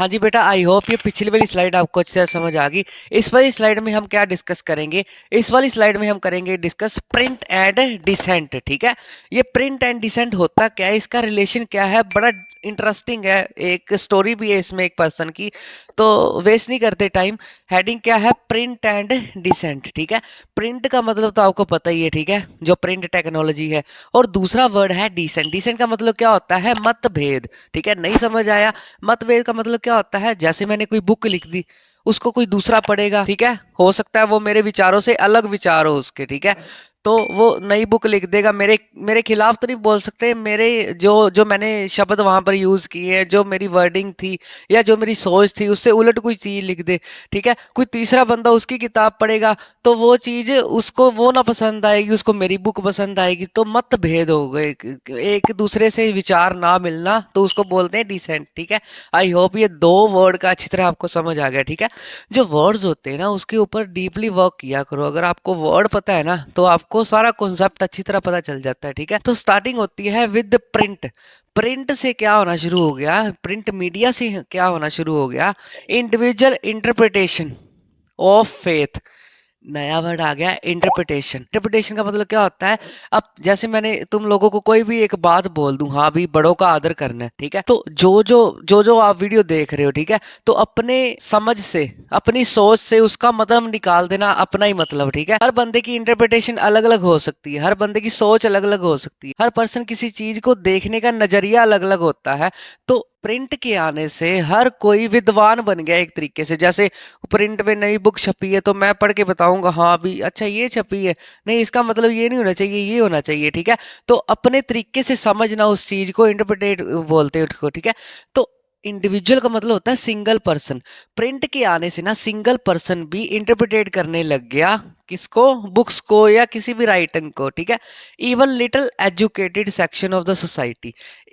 हाँ जी बेटा, I hope ये पिछली वाली स्लाइड आपको अच्छी तरह समझ आ गई। इस वाली स्लाइड में हम क्या डिस्कस करेंगे? इस वाली स्लाइड में हम करेंगे डिस्कस प्रिंट एंड डिसेंट। ठीक है, ये प्रिंट एंड डिसेंट होता क्या है, इसका रिलेशन क्या है, बड़ा इंटरेस्टिंग है। एक स्टोरी भी है इसमें एक पर्सन की, तो वेस्ट नहीं करते टाइम। हेडिंग क्या है? Print and descent. ठीक है, प्रिंट का मतलब तो आपको पता ही है, ठीक है, जो प्रिंट टेक्नोलॉजी है। और दूसरा वर्ड है डिसेंट। डिसेंट का मतलब क्या होता है? मतभेद। ठीक है, नहीं समझ आया? मतभेद का मतलब क्या होता है? जैसे मैंने कोई बुक लिख दी, उसको कोई दूसरा पढ़ेगा, ठीक है, हो सकता है वो मेरे विचारों से अलग विचार हो उसके, ठीक है, तो वो नई बुक लिख देगा। मेरे मेरे खिलाफ तो नहीं बोल सकते, मेरे जो जो मैंने शब्द वहां पर यूज किए हैं, जो मेरी वर्डिंग थी या जो मेरी सोच थी, उससे उलट कोई चीज लिख दे, ठीक है, कोई तीसरा बंदा उसकी किताब पढ़ेगा तो वो चीज उसको वो ना पसंद आएगी, उसको मेरी बुक पसंद आएगी, तो मतभेद हो गए, एक दूसरे से विचार ना मिलना, तो उसको बोलते हैं डिसेंट। ठीक है, आई होप ये दो वर्ड का अच्छी तरह आपको समझ आ गया। ठीक है, जो वर्ड्स होते हैं ना, उसके ऊपर डीपली वर्क किया करो। अगर आपको वर्ड पता है ना, तो आपको सारा कॉन्सेप्ट अच्छी तरह पता चल जाता है। ठीक है, तो स्टार्टिंग होती है विद प्रिंट। प्रिंट से क्या होना शुरू हो गया? प्रिंट मीडिया से क्या होना शुरू हो गया? Individual interpretation of faith. नया वर्ड आ गया, इंटरप्रिटेशन। इंटरप्रिटेशन का मतलब क्या होता है? अब जैसे मैंने तुम लोगों को कोई भी एक बात बोल दूं, हाँ भी बड़ों का आदर करना है, ठीक है, तो जो आप वीडियो देख रहे हो, ठीक है, तो अपने समझ से, अपनी सोच से उसका मतलब निकाल देना अपना ही मतलब। ठीक है, हर बंदे की इंटरप्रिटेशन अलग अलग हो सकती है, हर बंदे की सोच अलग अलग हो सकती है, हर पर्सन किसी चीज को देखने का नजरिया अलग अलग होता है। तो प्रिंट के आने से हर कोई विद्वान बन गया एक तरीके से। जैसे प्रिंट में नई बुक छपी है, तो मैं पढ़ के बताऊंगा, हाँ भी अच्छा ये छपी है, नहीं इसका मतलब ये नहीं होना चाहिए, ये होना चाहिए। ठीक है, तो अपने तरीके से समझना उस चीज को इंटरप्रिटेट बोलते हैं उसको। ठीक है, तो इंडिविजुअल का मतलब होता है सिंगल पर्सन। प्रिंट के आने से ना सिंगल पर्सन भी इंटरप्रिटेट करने लग गया, किसको? बुक्स को या किसी भी राइटिंग को। ठीक है, even little educated section of the society,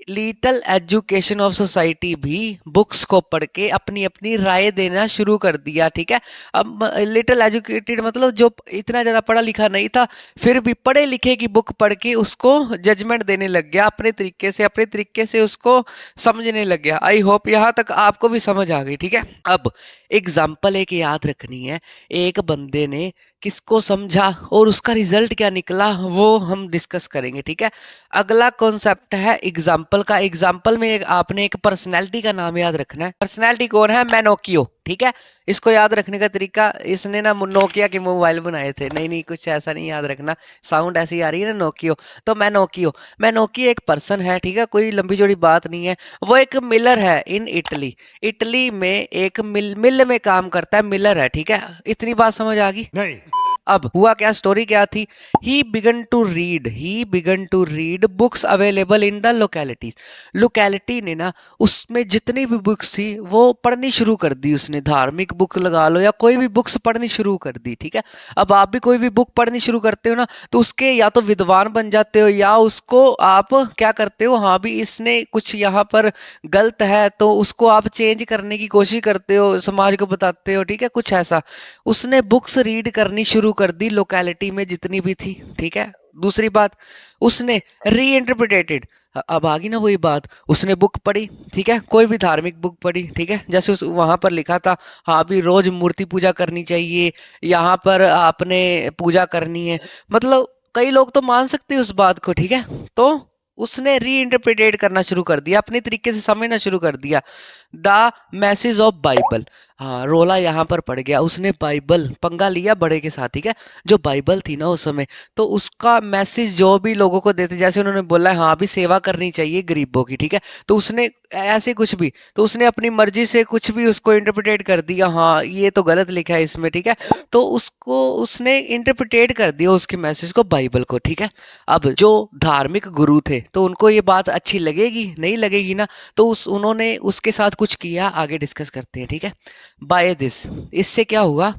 little education of society भी बुक्स को पढ़ के अपनी अपनी राय देना शुरू कर दिया। ठीक है, अब लिटिल एजुकेटेड मतलब जो इतना ज़्यादा पढ़ा लिखा नहीं था, फिर भी पढ़े लिखे की बुक पढ़ के उसको जजमेंट देने लग गया, अपने तरीके से उसको समझने लग गया। आई होप यहाँ तक आपको भी समझ आ गई। ठीक है, अब एग्जाम्पल एक याद रखनी है। एक बंदे ने किसको समझा और उसका रिजल्ट क्या निकला, वो हम डिस्कस करेंगे। ठीक है, अगला कॉन्सेप्ट है एग्जाम्पल का। एग्जाम्पल में आपने एक पर्सनैलिटी का नाम याद रखना है। पर्सनैलिटी कौन है? मैनोकियो। ठीक है, इसको याद रखने का तरीका, इसने ना नोकिया के मोबाइल बनाए थे, नहीं नहीं कुछ ऐसा नहीं याद रखना, साउंड ऐसी आ रही है ना नोकियो, तो मैनोकियो। मैनोकियो एक पर्सन है, ठीक है, कोई लंबी जोड़ी बात नहीं है। वो एक मिलर है इन इटली। इटली में एक मिल में काम करता है, मिलर है। ठीक है, इतनी बात समझ आ गई? नहीं। अब हुआ क्या, स्टोरी क्या थी? He began to read books available in the localities. Locality ने ना उसमें जितनी भी बुक्स थी वो पढ़नी शुरू कर दी उसने। धार्मिक बुक लगा लो या कोई भी बुक्स पढ़नी शुरू कर दी। ठीक है, अब आप भी कोई भी बुक पढ़नी शुरू करते हो ना, तो उसके या तो विद्वान बन जाते हो या उसको आप क्या करते हो, हाँ भी इसने कुछ यहाँ पर गलत है तो उसको आप चेंज करने की कोशिश करते हो, समाज को बताते हो। ठीक है, कुछ ऐसा। उसने बुक्स रीड करनी शुरू कर दी लोकेलिटी में जितनी भी थी। ठीक है, दूसरी बात, उसने री इंटरप्रिटेटेड। अब आ गई ना वही बात, उसने बुक पढ़ी, ठीक है, कोई भी धार्मिक बुक पढ़ी, ठीक है, जैसे उस वहां पर लिखा था, हाँ भी रोज मूर्ति पूजा करनी चाहिए, यहाँ पर आपने पूजा करनी है, मतलब कई लोग तो मान सकते हैं उस बात को। ठीक है, तो उसने री इंटरप्रिटेट करना शुरू कर दिया, अपने तरीके से समझना शुरू कर दिया। The message of Bible. हाँ, रोला यहाँ पर पड़ गया, उसने बाइबल पंगा लिया बड़े के साथ। ठीक है, जो बाइबल थी ना उस समय, तो उसका मैसेज जो भी लोगों को देते, जैसे उन्होंने बोला हाँ भी सेवा करनी चाहिए गरीबों की, ठीक है, तो उसने ऐसे कुछ भी, तो उसने अपनी मर्जी से कुछ भी उसको इंटरप्रिटेट कर दिया, हाँ ये तो गलत लिखा है इसमें। ठीक है, तो उसको उसने इंटरप्रिटेट कर दिया उसके मैसेज को, बाइबल को। ठीक है, अब जो धार्मिक गुरु थे तो उनको ये बात अच्छी लगेगी? नहीं लगेगी ना, तो उन्होंने उसके साथ कुछ किया, आगे डिस्कस करते हैं। ठीक है, बाय दिस, इससे क्या हुआ,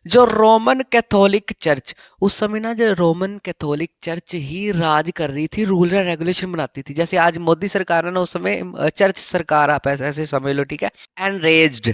जो रोमन कैथोलिक चर्च, उस समय ना जो रोमन कैथोलिक चर्च ही राज कर रही थी, रूल एंड रेगुलेशन बनाती थी, जैसे आज मोदी सरकार है ना, उस समय चर्च सरकार, आप ऐसे ऐसे समझ लो। ठीक है, एनरेज्ड,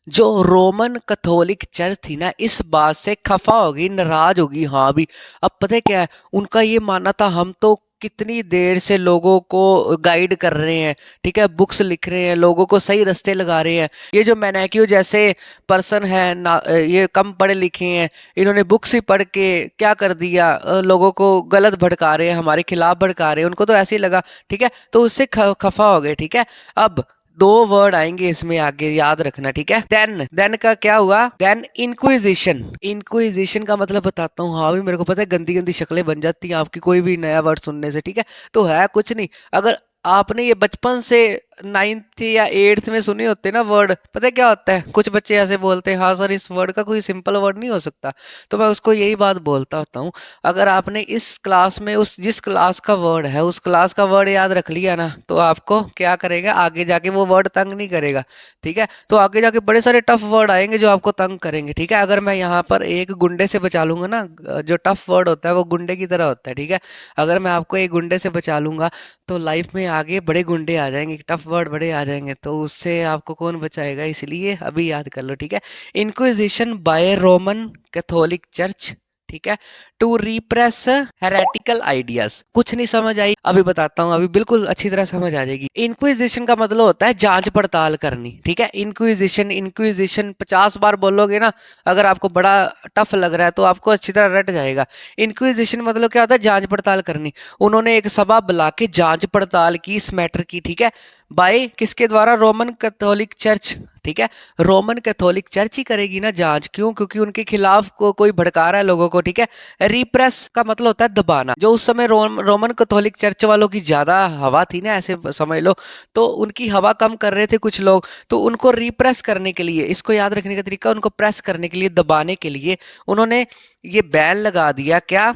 जो रोमन कैथोलिक चर्च थी ना, इस बात से खफा होगी, नाराज होगी। हाँ भी अब पता है क्या है, उनका ये मानना था, हम तो कितनी देर से लोगों को गाइड कर रहे हैं, ठीक है, बुक्स लिख रहे हैं, लोगों को सही रास्ते लगा रहे हैं। ये जो मैनाक्यू जैसे पर्सन है ना, ये कम पढ़े लिखे हैं, इन्होंने बुक्स ही पढ़ के क्या कर दिया, लोगों को गलत भड़का रहे हैं, हमारे खिलाफ भड़का रहे हैं, उनको तो ऐसे ही लगा, ठीक है, तो उससे खफा हो गए, ठीक है। अब दो वर्ड आएंगे इसमें आगे, याद रखना, ठीक है। देन का क्या हुआ, देन इंक्विजिशन। इंक्विजिशन का मतलब बताता हूँ, हाँ भी मेरे को पता है गंदी गंदी शक्लें बन जाती हैं आपकी कोई भी नया वर्ड सुनने से, ठीक है। तो है कुछ नहीं, अगर आपने ये बचपन से 9th या 8th में सुने होते ना वर्ड, पता है क्या होता है, कुछ बच्चे ऐसे बोलते हैं हाँ सर इस वर्ड का कोई सिंपल वर्ड नहीं हो सकता, तो मैं उसको यही बात बोलता होता हूँ, अगर आपने इस क्लास में उस जिस क्लास का वर्ड है उस क्लास का वर्ड याद रख लिया ना, तो आपको क्या करेगा, आगे जाके वो वर्ड तंग नहीं करेगा, ठीक है। तो आगे जाके बड़े सारे टफ वर्ड आएंगे जो आपको तंग करेंगे, ठीक है। अगर मैं यहाँ पर एक गुंडे से बचा लूंगा ना, जो टफ वर्ड होता है वो गुंडे की तरह होता है, ठीक है। अगर मैं आपको एक गुंडे से बचा लूंगा तो लाइफ में आगे बड़े गुंडे आ जाएंगे, टफ वर्ड बड़े आ जाएंगे, तो उससे आपको कौन बचाएगा, इसलिए अभी याद कर लो, ठीक है। Inquisition by Roman Catholic church, ठीक है, टू रिप्रेस हेरेटिकल आइडियाज। कुछ नहीं समझ आई, अभी बताता हूँ, अभी बिल्कुल अच्छी तरह समझ आ जाएगी। इंक्विजिशन का मतलब होता है जांच पड़ताल करनी, ठीक है। इंक्विजिशन इंक्विजिशन 50 बार बोलोगे ना, अगर आपको बड़ा टफ लग रहा है तो आपको अच्छी तरह रट जाएगा। इंक्विजिशन मतलब क्या होता है, जांच पड़ताल करनी। उन्होंने एक सभा बुला के जांच पड़ताल की इस मैटर की, ठीक है, बाय किसके द्वारा, रोमन कैथोलिक चर्च, ठीक है। रोमन कैथोलिक चर्च ही करेगी ना जांच, क्यों, क्योंकि उनके खिलाफ कोई भड़का रहा है लोगों को, ठीक है। रिप्रेस का मतलब होता है दबाना, जो उस समय रोमन कैथोलिक चर्च वालों की ज्यादा हवा थी ना, ऐसे समझ लो, तो उनकी हवा कम कर रहे थे कुछ लोग, तो उनको रिप्रेस करने के लिए, इसको याद रखने का तरीका, उनको प्रेस करने के लिए, दबाने के लिए उन्होंने ये बैन लगा दिया, क्या,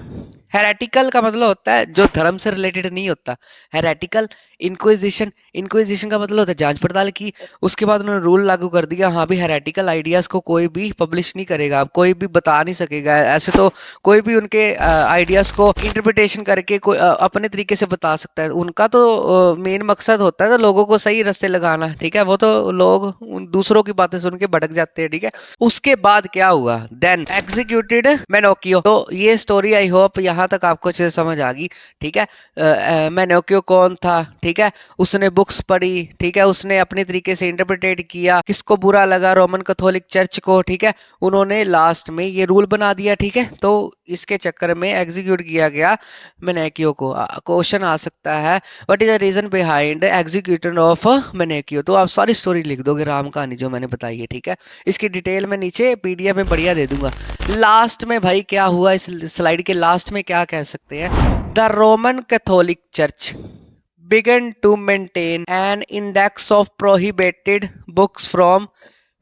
हेरेटिकल का मतलब होता है जो धर्म से रिलेटेड नहीं होता, हेरेटिकल। इंक्विजिशन इंक्विजिशन का मतलब होता है जांच पड़ताल की। उसके बाद उन्होंने रूल लागू कर दिया, हाँ भी हेरेटिकल आइडियाज को कोई भी पब्लिश नहीं करेगा, अब कोई भी बता नहीं सकेगा, ऐसे तो कोई भी उनके आइडियाज को इंटरप्रिटेशन करके कोई अपने तरीके से बता सकता है, उनका तो मेन मकसद होता है तो लोगों को सही रास्ते लगाना, ठीक है। वो तो लोग दूसरों की बातें सुन के भटक जाते हैं, ठीक है। उसके बाद क्या हुआ, देन एग्जीक्यूटेड मेनोकियो। तो ये स्टोरी आई होप यहाँ तक आपको अच्छे से समझ आ गई, ठीक है। मेनोकियो कौन था, ठीक है, उसने बुक्स पढ़ी, ठीक है, उसने अपने तरीके से इंटरप्रिटेट किया, किसको बुरा लगा, रोमन कैथोलिक चर्च को, ठीक है, उन्होंने लास्ट में ये रूल बना दिया, ठीक है। तो इसके चक्कर में एग्जीक्यूट किया गया मेनोकियो को। क्वेश्चन आ सकता है what is the reason behind execution of Menocchio, तो आप सारी स्टोरी लिख दोगे, राम कहानी जो मैंने बताई है, ठीक है। इसकी डिटेल में नीचे पीडीएफ में बढ़िया दे दूंगा। लास्ट में भाई क्या हुआ, इस स्लाइड के लास्ट में क्या कह सकते हैं, the Roman Catholic church began to maintain an index of prohibited books from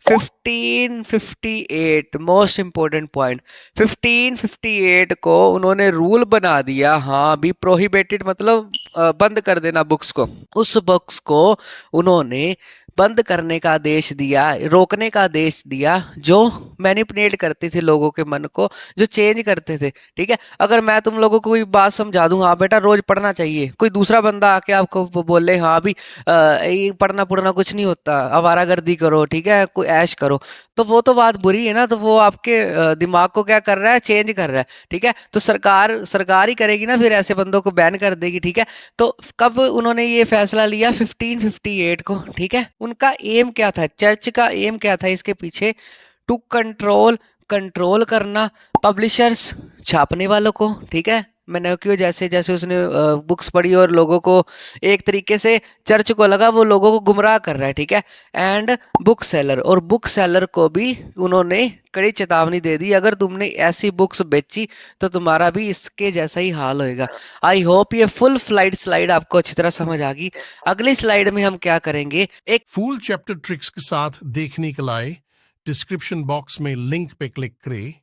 1558, most important point, 1558 को उन्होंने रूल बना दिया, हाँ भी प्रोहिबिटेड मतलब बंद कर देना बुक्स को, उस बुक्स को उन्होंने बंद करने का आदेश दिया, रोकने का आदेश दिया, जो मैनिपुलेट करते थे लोगों के मन को, जो चेंज करते थे, ठीक है। अगर मैं तुम लोगों को कोई बात समझा दूं, हाँ बेटा रोज पढ़ना चाहिए, कोई दूसरा बंदा आके आपको बोले हाँ भी ये पढ़ना पढ़ना कुछ नहीं होता, आवारागर्दी करो, ठीक है, कोई ऐश करो, तो वो तो बात बुरी है ना, तो वो आपके दिमाग को क्या कर रहा है, चेंज कर रहा है, ठीक है। तो सरकार ही करेगी ना, फिर ऐसे बंदों को बैन कर देगी, ठीक है। तो कब उन्होंने ये फैसला लिया, 1558 को, ठीक है। उनका एम क्या था, चर्च का एम क्या था इसके पीछे, टू कंट्रोल करना पब्लिशर्स, छापने वालों को, ठीक है। मेनोकियो जैसे जैसे उसने बुक्स पढ़ी और लोगों को एक तरीके से चर्च को लगा वो लोगों को गुमराह कर रहा है, ठीक है। एंड बुक सेलर, और बुक सेलर को भी उन्होंने कड़ी चेतावनी दे दी, अगर तुमने ऐसी बुक्स बेची तो तुम्हारा भी इसके जैसा ही हाल होएगा। आई होप ये फुल स्लाइड आपको अच्छी तरह समझ आ गई। अगली स्लाइड में हम क्या करेंगे, एक फुल चैप्टर ट्रिक्स के साथ देखने के लिए डिस्क्रिप्शन बॉक्स में लिंक पे क्लिक करें